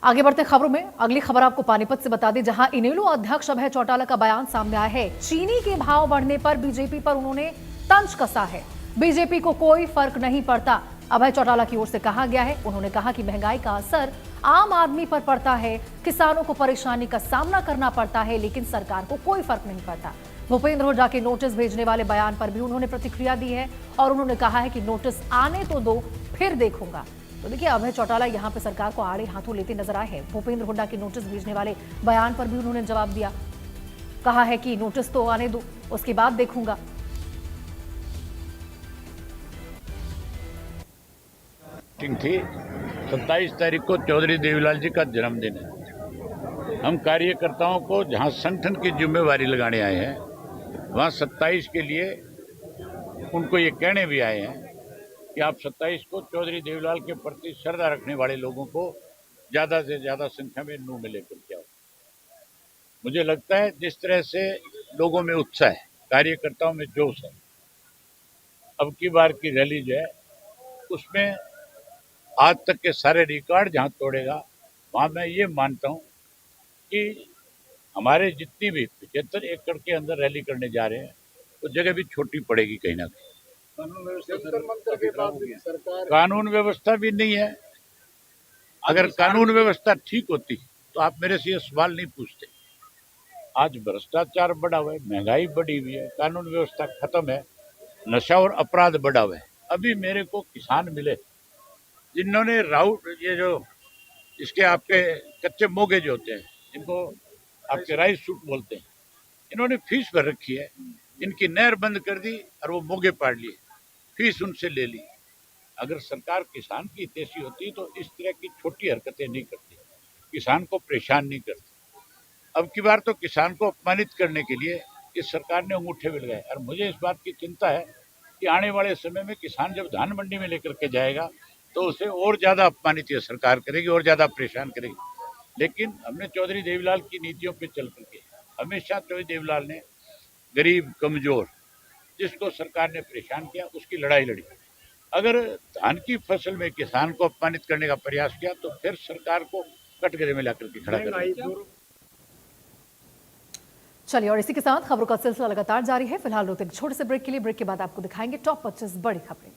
आगे बढ़ते खबरों में अगली खबर आपको पानीपत से बता दें, जहां इनेलो अध्यक्ष अभय चौटाला का बयान सामने आया है। चीनी के भाव बढ़ने पर बीजेपी पर उन्होंने तंज कसा है। बीजेपी को कोई फर्क नहीं पड़ता, अभय चौटाला की ओर से कहा गया है। उन्होंने कहा कि महंगाई का असर आम आदमी पर पड़ता है, किसानों को परेशानी का सामना करना पड़ता है, लेकिन सरकार को कोई फर्क नहीं पड़ता। भूपेंद्र हुड्डा के नोटिस भेजने वाले बयान पर भी उन्होंने प्रतिक्रिया दी है और उन्होंने कहा है कि नोटिस आने तो दो, फिर देखूंगा। तो देखिए, अभय चौटाला यहां पे सरकार को आड़े हाथों लेते नजर आए हैं। भूपेंद्र हुड्डा के नोटिस भेजने वाले बयान पर भी उन्होंने जवाब दिया, कहा है कि नोटिस तो आने दो, उसके बाद देखूंगा। थी 27 तारीख को चौधरी देवीलाल जी का जन्मदिन है। हम कार्यकर्ताओं को जहां संगठन की जिम्मेवारी लगाने आए हैं, वहां 27 के लिए उनको ये कहने भी आए हैं कि आप 27 को चौधरी देवीलाल के प्रति श्रद्धा रखने वाले लोगों को ज्यादा से ज्यादा संख्या में नू में लेकर के आओ। मुझे लगता है जिस तरह से लोगों में उत्साह है, कार्यकर्ताओं में जोश है, अब की बार की रैली जो है उसमें आज तक के सारे रिकॉर्ड जहां तोड़ेगा, वहां मैं ये मानता हूं कि हमारे जितनी भी 75 एकड़ के अंदर रैली करने जा रहे हैं, वो जगह भी छोटी पड़ेगी कहीं ना कहीं। कानून व्यवस्था भी नहीं है। अगर कानून व्यवस्था ठीक होती तो आप मेरे से ये सवाल नहीं पूछते। आज भ्रष्टाचार बढ़ा हुआ है, महंगाई बढ़ी हुई है, कानून व्यवस्था खत्म है, नशा और अपराध बढ़ा हुआ है। अभी मेरे को किसान मिले जिन्होंने राउट, ये जो इसके आपके कच्चे मोगे जो होते हैं, जिनको आपके राइस सूट बोलते हैं, इन्होंने फीस भर रखी है। इनकी नहर बंद कर दी और वो मोगे पाड़ लिए, फीस उनसे ले ली। अगर सरकार किसान की हितैषी होती तो इस तरह की छोटी हरकतें नहीं करती, किसान को परेशान नहीं करती। अब की बार तो किसान को अपमानित करने के लिए इस सरकार ने अंगूठे भी लगाए। और मुझे इस बात की चिंता है कि आने वाले समय में किसान जब धान मंडी में लेकर के जाएगा तो उसे और ज्यादा अपमानित ये सरकार करेगी और ज्यादा परेशान करेगी। लेकिन हमने चौधरी देवीलाल की नीतियों पर चल करके हमेशा चौधरी देवीलाल ने गरीब, कमजोर, जिसको सरकार ने परेशान किया उसकी लड़ाई लड़ी। अगर धान की फसल में किसान को अपमानित करने का प्रयास किया तो फिर सरकार को कटघरे में लाकर के खड़ा कर। चलिए, और इसी के साथ खबरों का सिलसिला लगातार जारी है। फिलहाल रोते एक छोटे से ब्रेक के लिए, ब्रेक के बाद आपको दिखाएंगे टॉप 25 बड़ी खबरें।